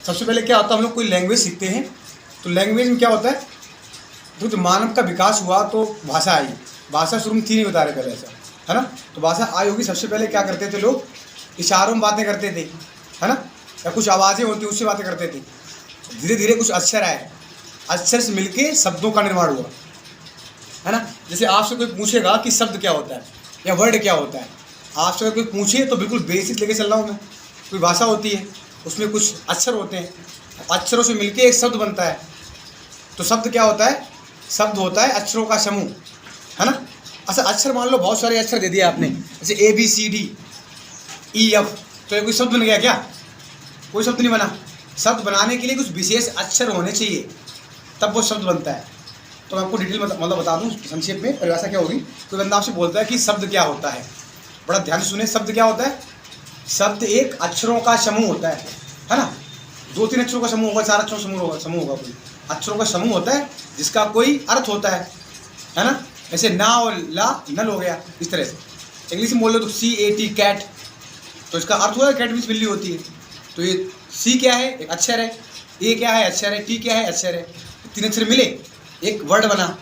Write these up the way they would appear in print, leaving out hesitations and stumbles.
सबसे पहले क्या होता है, हम लोग कोई लैंग्वेज सीखते हैं तो लैंग्वेज में क्या होता है, तो मानव का विकास हुआ तो भाषा आई। भाषा शुरू में थी नहीं, बता रहे पहले ऐसा, है ना। तो भाषा आई होगी। सबसे पहले क्या करते थे लोग, इशारों में बातें करते थे, है ना, या कुछ आवाज़ें होती उससे बातें करते थे। धीरे धीरे कुछ अक्षर आए, अक्षर से मिलके शब्दों का निर्माण हुआ, है ना। जैसे आपसे कोई पूछेगा कि शब्द क्या होता है या वर्ड क्या होता है, आपसे अगर कोई पूछे तो बिल्कुल बेसिक लेके चल रहा हूँ मैं। कोई भाषा होती है, उसमें कुछ अक्षर होते हैं, अक्षरों से मिलके एक शब्द बनता है। तो शब्द क्या होता है, शब्द होता है अक्षरों का समूह, है ना। अच्छा, अक्षर मान लो बहुत सारे अक्षर दे दिए आपने, जैसे ABCDEF, तो ये कोई शब्द बन गया क्या? कोई शब्द नहीं बना। शब्द बनाने के लिए कुछ विशेष अक्षर होने चाहिए, तब वो शब्द बनता है। तो मैं आपको डिटेल मतलब बता दूं संक्षेप में, परिभाषा क्या होगी। कोई बंदा आपसे बोलता है कि शब्द क्या होता है, बड़ा ध्यान से सुने। शब्द क्या होता है? शब्द एक अक्षरों का समूह होता है ना। 2-3 अक्षरों का समूह होगा, 4 अक्षरों का समूह होगा, कोई अक्षरों का समूह होता है जिसका कोई अर्थ होता है ना। जैसे ना और ला नल हो गया, इस तरह से। इंग्लिश में बोल लो तो CAT कैट, तो इसका अर्थ हुआ कैट मीन्स बिल्ली होती है। तो ये C क्या है, एक अक्षर है, A क्या है, अक्षर है, T क्या है, अक्षर है। 3 अक्षर मिले एक वर्ड बना,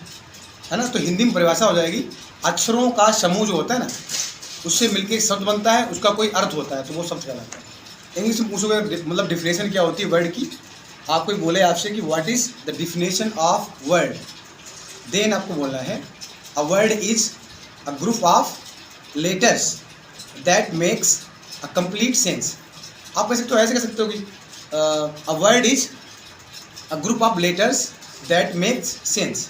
है ना। तो हिंदी में परिभाषा हो जाएगी, अक्षरों का समूह जो होता है ना, उससे मिलके एक शब्द बनता है, उसका कोई अर्थ होता है, तो वो शब्द कहलाता है। इंग्लिश में पूछोगे मतलब डिफिनेशन क्या होती है वर्ड की, आप कोई बोले आपसे कि what is the definition of word, then आपको बोलना है a word is a group of letters that makes a complete sense. आप कह सकते हो, ऐसे कह सकते हो कि a word is a group of letters that makes sense.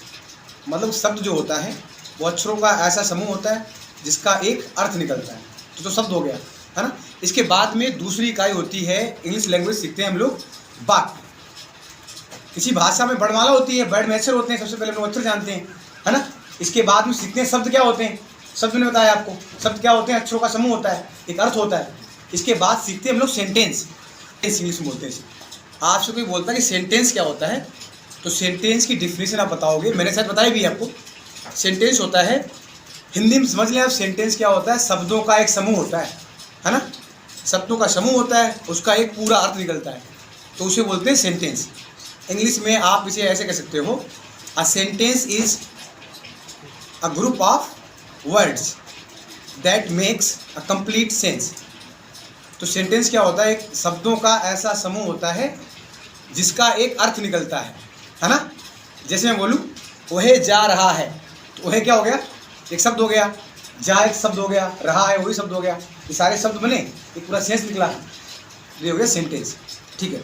मतलब शब्द जो होता है वो अक्षरों का ऐसा समूह होता है जिसका एक अर्थ निकलता है, तो शब्द हो गया, है ना। इसके बाद में दूसरी इकाई होती है, इंग्लिश लैंग्वेज सीखते हैं हम लोग, वाक्य। किसी भाषा में वर्णमाला होती है, वर्ड में अक्षर होते हैं, सबसे पहले हम लोग अक्षर जानते हैं, है ना। इसके बाद में सीखते हैं शब्द क्या होते हैं। शब्द ने बताया आपको, शब्द क्या होते हैं, अक्षरों का समूह होता है, एक अर्थ होता है। इसके बाद सीखते हैं हम लोग सेंटेंस, इंग्लिश में बोलते हैं। आपसे कोई बोलता है कि सेंटेंस क्या होता है, तो सेंटेंस की डिफिनेशन आप बताओगे, मैंने शायद बताई भी आपको। सेंटेंस होता है, हिंदी में समझ लें आप, सेंटेंस क्या होता है, शब्दों का एक समूह होता है ना। शब्दों का समूह होता है, उसका एक पूरा अर्थ निकलता है, तो उसे बोलते हैं सेंटेंस। इंग्लिश में आप इसे ऐसे कह सकते हो, a sentence is a group of words that makes a complete sense. तो सेंटेंस क्या होता है, एक शब्दों का ऐसा समूह होता है जिसका एक अर्थ निकलता है ना। जैसे मैं बोलूँ वह जा रहा है, तो वह क्या हो गया, एक शब्द हो गया, जा एक शब्द हो गया, रहा है वही शब्द हो गया, ये सारे शब्द बने, एक पूरा सेंस निकला, ये हो गया सेंटेंस। ठीक है,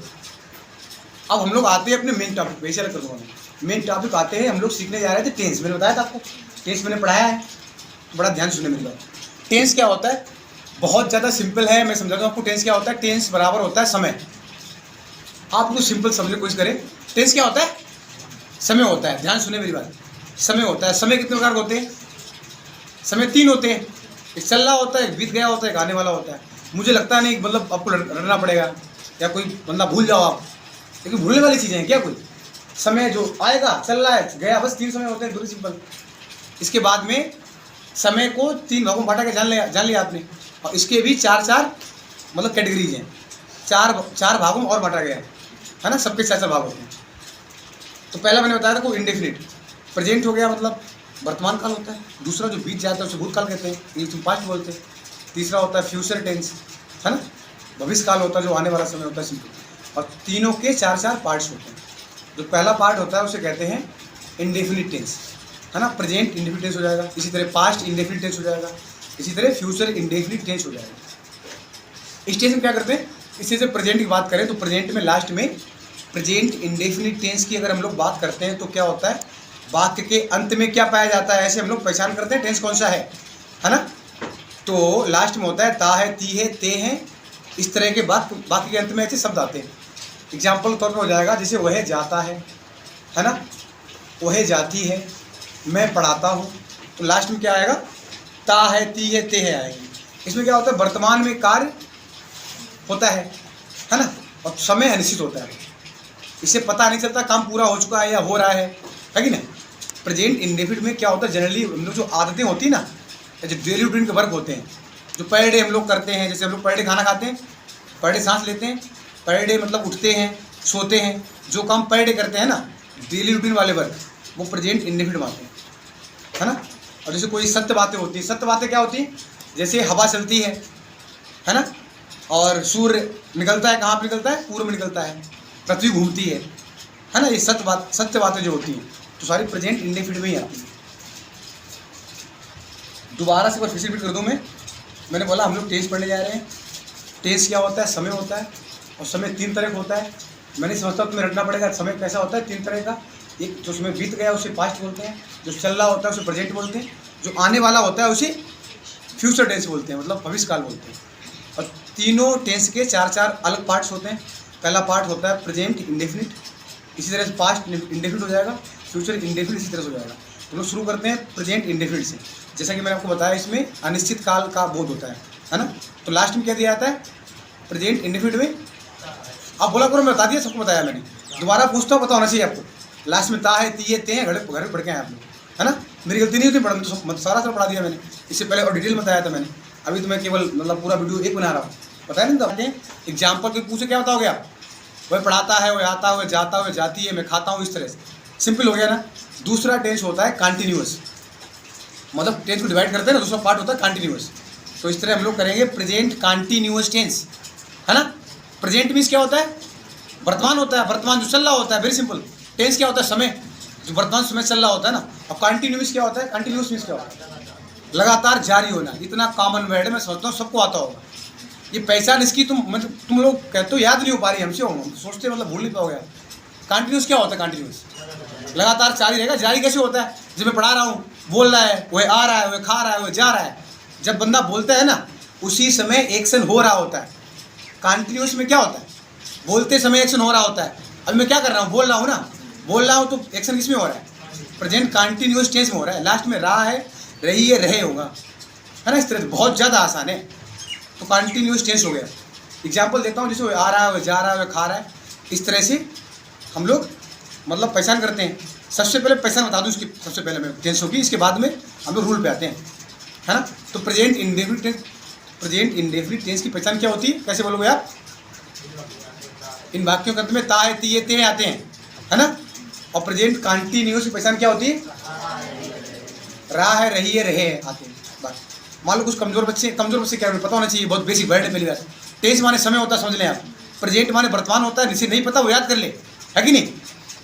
अब हम लोग आते हैं अपने मेन टॉपिक पे, चल करूँगा मैं। मेन टॉपिक आते हैं, हम लोग सीखने जा रहे थे टेंस। मैंने बताया था आपको, टेंस मैंने पढ़ाया है, बड़ा ध्यान सुनने मेरी बात। टेंस क्या होता है, बहुत ज़्यादा सिंपल है, मैं समझाता हूँ आपको। टेंस क्या होता है, टेंस बराबर होता है समय। आप लोग सिंपल समझने की कोशिश करें। टेंस क्या होता है, समय होता है, ध्यान सुने मेरी बात। समय होता है, समय कितने प्रकार के होते हैं, समय 3 होते हैं, एक चल रहा होता है, एक बीत गया होता है, एक आने वाला होता है। मुझे लगता नहीं मतलब आपको लड़ना पड़ेगा या कोई बंदा भूल जाओ आप, लेकिन भूलने वाली चीज़ें हैं क्या कोई? समय जो आएगा, चल रहा है, गया, बस 3 समय होते हैं, पूरी सिंपल। इसके बाद में समय को 3 भागों में बांटा के जान लिया आपने, और इसके भी 4 मतलब कैटेगरीज हैं, 4 भागों में और बांटा गया है ना, सबके 4 भाग होते हैं। तो पहला मैंने बताया था को इंडेफिनिट, प्रेजेंट हो गया, मतलब वर्तमान काल होता है। दूसरा जो बीत जाता है उसे भूतकाल कहते हैं, इंग्लिश में पास्ट बोलते हैं। तीसरा होता है फ्यूचर टेंस, है ना, भविष्य काल होता है, जो आने वाला समय होता है, सिंपल। और तीनों के 4 पार्ट्स होते हैं। जो पहला पार्ट होता है उसे कहते हैं इंडेफिनिट टेंस, है ना, प्रेजेंट इंडेफिनिट टेंस हो जाएगा, इसी तरह पास्ट इंडेफिनिट टेंस हो जाएगा, इसी तरह फ्यूचर इंडेफिनिट टेंस हो जाएगा। इस टेंस में क्या करते हैं, इसी से प्रेजेंट की बात करें तो प्रेजेंट में लास्ट में प्रेजेंट इंडेफिनिट टेंस की अगर हम लोग बात करते हैं तो क्या होता है, वाक्य के अंत में क्या पाया जाता है, ऐसे हम लोग पहचान करते हैं टेंस कौन सा है ना। तो लास्ट में होता है ता है, ती है, ते हैं, इस तरह के वाक्य के अंत में ऐसे शब्द आते हैं। एग्जाम्पल तौर पर हो जाएगा, जैसे वह जाता है ना, वह जाती है, मैं पढ़ाता हूँ, तो लास्ट में क्या आएगा, ता है, ती है, ते है आएगी। इसमें क्या होता है, वर्तमान में कार्य होता है ना, और समय अनिश्चित होता है, इससे पता नहीं चलता काम पूरा हो चुका है या हो रहा है कि ना। प्रेजेंट इंडेफिनिट में क्या होता है, जनरली हम लोग जो आदतें होती है ना, जो डेली रूटीन के वर्क होते हैं, जो पर डे हम लोग करते हैं, जैसे हम लोग पर डे खाना खाते हैं, पर डे सांस लेते हैं, पर डे मतलब उठते हैं, सोते हैं, जो काम पर डे करते हैं ना, डेली रूटीन वाले वर्क, वो प्रेजेंट इंडेफिनिट में आते हैं, है ना। और जैसे कोई सत्य बातें होती हैं, सत्य बातें क्या होती हैं, जैसे हवा चलती है ना, और सूर्य निकलता है, कहाँ पर निकलता है, पूर्व में निकलता है, पृथ्वी घूमती है ना, ये सत्य बातें जो होती हैं तो सारी प्रेजेंट इंडेफिनिट में ही आती है। दोबारा से फिर से रिपीट कर दूँ मैंने बोला हम लोग टेंस पढ़ने जा रहे हैं। टेंस क्या होता है, समय होता है, और समय 3 तरह का होता है। मैंने समझता हूँ तुम्हें रटना पड़ेगा, समय कैसा होता है 3 तरह का। एक जो समय बीत गया उसे पास्ट बोलते हैं, जो चल रहा होता है उसे प्रेजेंट बोलते हैं, जो आने वाला होता है उसे फ्यूचर टेंस बोलते हैं, मतलब भविष्यकाल बोलते हैं। और तीनों टेंस के 4 अलग पार्ट्स होते हैं। पहला पार्ट होता है प्रेजेंट इंडेफिनिट, इसी तरह से पास्ट इंडेफिनिट हो जाएगा, फ्यूचर इंडेफिनिट इसी तरह से हो जाएगा। तो लोग शुरू करते हैं प्रेजेंट इंडेफिनिट से। जैसा कि मैंने आपको बताया, इसमें अनिश्चित काल का बोध होता है ना। तो लास्ट में क्या दिया जाता है प्रेजेंट इंडेफिनिट में, आप बोला करो, मैं बता दिया, सबको बताया मैंने, दोबारा पूछता हूँ, पता होना चाहिए आपको। लास्ट में ता है, ती है, ते हैं, घर बढ़ के आए आप लोग, है ना। मेरी गलती नहीं होती, पढ़ा तो सारा पढ़ा दिया मैंने, इससे पहले और डिटेल में बताया था मैंने। अभी तो मैं केवल मतलब पूरा वीडियो एक बना रहा हूँ, बताया नहीं था। एग्जाम्पल के पूछे क्या बताओगे आप, वह पढ़ाता है, वह आता है, वह जाता है, वह जाती है, मैं खाता हूँ, इस तरह से सिंपल हो गया ना। दूसरा टेंस होता है कंटिन्यूअस, मतलब टेंस को डिवाइड करते हैं ना, दूसरा पार्ट होता है कंटिन्यूअस। तो इस तरह हम लोग करेंगे प्रेजेंट कंटिन्यूअस टेंस, है ना। प्रेजेंट मीन्स क्या होता है, वर्तमान होता है, वर्तमान जो चल रहा होता है, वेरी सिंपल। टेंस क्या होता है, समय, जो वर्तमान समय चल रहा होता है ना। अब कंटिन्यूअस क्या होता है, कंटिन्यूअस मीन्स क्या होता है, लगातार जारी होना। इतना कॉमन वर्ड है, मैं समझता हूँ सबको आता होगा। ये पहचान इसकी तुम लोग कहते हो याद नहीं हो पा रही, हमसे हो सोचते मतलब भूल नहीं पाओगे। कंटिन्यूअस क्या होता है, कंटिन्यूअस लगातार जारी रहेगा। जारी कैसे होता है, जब मैं पढ़ा रहा हूँ, बोल रहा है, वह आ रहा है, वह खा रहा है, वह जा रहा है, जब बंदा बोलता है ना उसी समय एक्शन हो रहा होता है। कंटिन्यूअस में क्या होता है, बोलते समय एक्शन हो रहा होता है। अभी मैं क्या कर रहा हूँ, बोल रहा हूँ ना, बोल रहा हूँ तो एक्शन किस में हो रहा है, प्रेजेंट कंटिन्यूअस टेंस में हो रहा है। लास्ट में रहा है, रही है, रहे होगा, है ना। इस तरह से बहुत ज़्यादा आसान है, तो कंटिन्यूअस टेंस हो गया। एग्जाम्पल देता हूँ, जैसे वो आ रहा है, वह जा रहा है, वह खा रहा है, इस तरह से हम लोग मतलब पहचान करते हैं। सबसे पहले पहचान बता दूँ इसकी, सबसे पहले मैं टेंस होगी, इसके बाद में हम लोग रूल पे आते हैं, है ना। तो प्रेजेंट इंडेफिनिट टेंस की पहचान क्या होती है, कैसे बोलोगे आप, इन वाक्यों के अंत में ता है, ती है, ते आते हैं, है ना। और प्रेजेंट कंटिन्यूअस की पहचान क्या होती है, रहा है, रही है, रहे आते हैं। बस मान लो कुछ कमजोर बच्चे क्या पता होना चाहिए, बहुत बेसिक वर्ड है पहली बात। टेंस माने समय होता है, समझ लें आप। प्रेजेंट माने वर्तमान होता है, जिसे नहीं पता वो याद कर ले, है कि नहीं।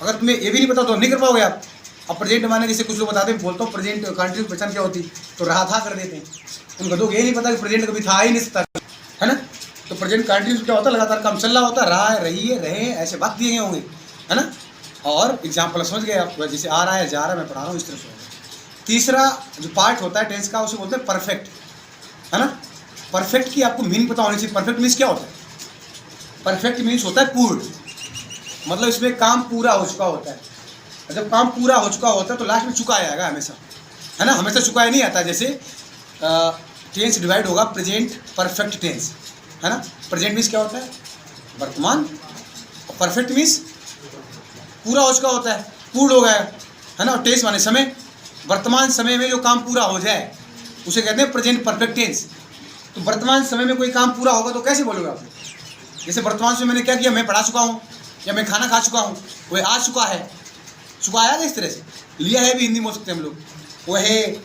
अगर तुम्हें ये भी नहीं पता तो नहीं कर पाओगे आप। अब प्रेजेंट माने जैसे कुछ लोग बताते हैं, बोलता हूँ प्रेजेंट कंटिन्यूअस पहचान क्या होती, तो रहा था कर देते हैं। उन गधों को ये नहीं पता कि प्रेजेंट कभी था ही नहीं सकता, है ना। तो प्रेजेंट कंटिन्यूअस क्या होता है, लगातार काम चल रहा होता है, रहा है, रही है, रहे हैं, ऐसे बात दिए गए होंगे, है ना। और एग्जाम्पल समझ गए आप, जैसे आ रहा है, जा रहा है, मैं पढ़ा रहा हूँ, इस तरह से। तीसरा जो पार्ट होता है टेंस का, उसे बोलते हैं परफेक्ट, है ना। परफेक्ट की आपको मीनिंग पता होनी चाहिए। परफेक्ट मीन्स क्या होता है, परफेक्ट मीन्स होता है पूर्ण, मतलब इसमें काम पूरा हो चुका होता है। जब काम पूरा हो चुका होता है तो लास्ट में चुका आएगा हमेशा, है ना। हमेशा चुका नहीं आता। जैसे टेंस डिवाइड होगा प्रेजेंट परफेक्ट टेंस, है ना। प्रेजेंट मीन्स क्या होता है, वर्तमान, और परफेक्ट मीन्स पूरा हो चुका होता है, पूर्ण हो गया, है ना। और टेंस माने समय, वर्तमान समय में जो काम पूरा हो जाए उसे कहते हैं प्रेजेंट परफेक्ट टेंस। तो वर्तमान समय में कोई काम पूरा होगा तो कैसे बोलोगे आप, जैसे वर्तमान में मैंने क्या किया, मैं पढ़ा चुका हूँ, या मैं खाना खा चुका हूँ, वह आ चुका है, चुका आया था, इस तरह से लिया है भी हिंदी में बोल सकते हैं हम लोग। वह है,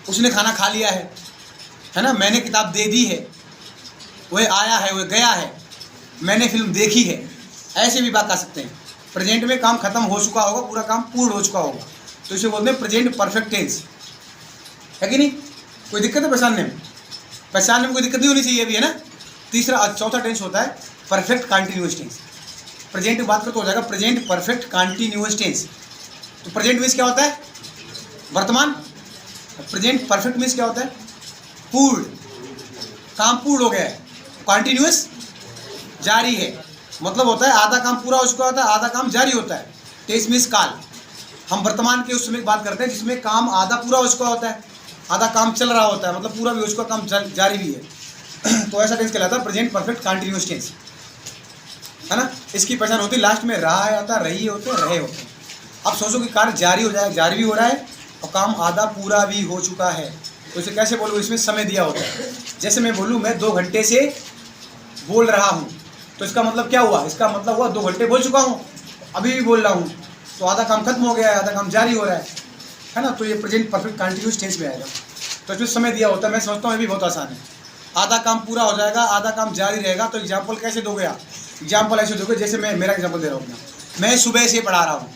उसने खाना खा लिया है ना। मैंने किताब दे दी है, वह आया है, वह गया है, मैंने फिल्म देखी है, ऐसे भी बात कर सकते हैं। प्रेजेंट में काम खत्म हो चुका होगा, पूरा काम पूर्ण हो चुका होगा, तो इसे बोलते हैं प्रेजेंट परफेक्ट टेंस, है कि नहीं। कोई दिक्कत है पहचानने में, पहचानने में कोई दिक्कत नहीं होनी चाहिए अभी, है ना। चौथा टेंस होता है परफेक्ट कंटिन्यूअस टेंस। प्रेजेंट की बात करो तो हो जाएगा प्रेजेंट परफेक्ट कंटिन्यूअस टेंस। तो प्रेजेंट मीन्स क्या होता है, वर्तमान। प्रेजेंट परफेक्ट मीन्स क्या होता है, पूर्ण, काम पूर्ण हो गया है। कंटिन्यूअस जारी है, मतलब होता है आधा काम पूरा हो चुका होता है, आधा काम जारी होता है। टेंस मीन्स काल। हम वर्तमान के उस समय की बात करते हैं जिसमें काम आधा पूरा हो चुका होता है, आधा काम चल रहा होता है, मतलब पूरा भी हो चुका, काम जारी भी है। तो ऐसा टेंस कहलाता है प्रेजेंट परफेक्ट कंटिन्यूअस टेंस, है ना। इसकी पहचान होती है लास्ट में रहा है आता, रही होते, रहे होते। अब सोचो कि कार्य जारी हो जाए, जारी भी हो रहा है और काम आधा पूरा भी हो चुका है, तो इसे कैसे बोलूँ, इसमें समय दिया होता है। जैसे मैं बोलूँ मैं 2 घंटे से बोल रहा हूँ, तो इसका मतलब क्या हुआ, इसका मतलब हुआ 2 घंटे बोल चुका हूँ, अभी भी बोल रहा हूँ, तो आधा काम खत्म हो गया है, आधा काम जारी हो रहा है ना। तो ये प्रेजेंट परफेक्ट कंटिन्यूस टेंस में आएगा। तो इसमें समय दिया होता है, मैं समझता हूँ ये भी बहुत आसान है। आधा काम पूरा हो जाएगा, आधा काम जारी रहेगा। तो एग्जाम्पल कैसे दोगे आप? एग्जाम्पल ऐसे दोगे जैसे मैं मेरा एग्जाम्पल दे रहा हूँ अपना। मैं सुबह से पढ़ा रहा हूँ,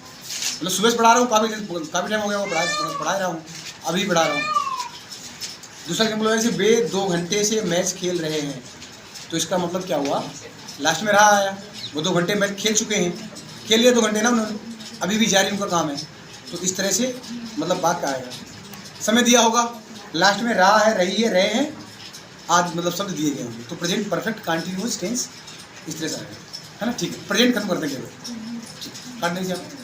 मतलब सुबह से पढ़ा रहा हूँ, काफ़ी टाइम हो गया वो पढ़ा रहा हूँ, अभी पढ़ा रहा हूँ। दूसरा एग्जाम्पल है जैसे वे 2 घंटे से मैच खेल रहे हैं। तो इसका मतलब क्या हुआ, लास्ट में रहा आया, वो 2 घंटे मैच खेल चुके हैं, खेल लिए 2 घंटे ना उन्होंने, अभी भी जारी उनका काम है। तो इस तरह से मतलब बात का आएगा। समय दिया होगा, लास्ट में रहा है, रही है, रहे हैं, आज मतलब शब्द दिए गए होंगे। तो प्रेजेंट परफेक्ट कंटिन्यूअस टेंस इस तरह से आएगा, है ना। ठीक है, प्रेजेंट खत्म करते हैं, काट दीजिए आप।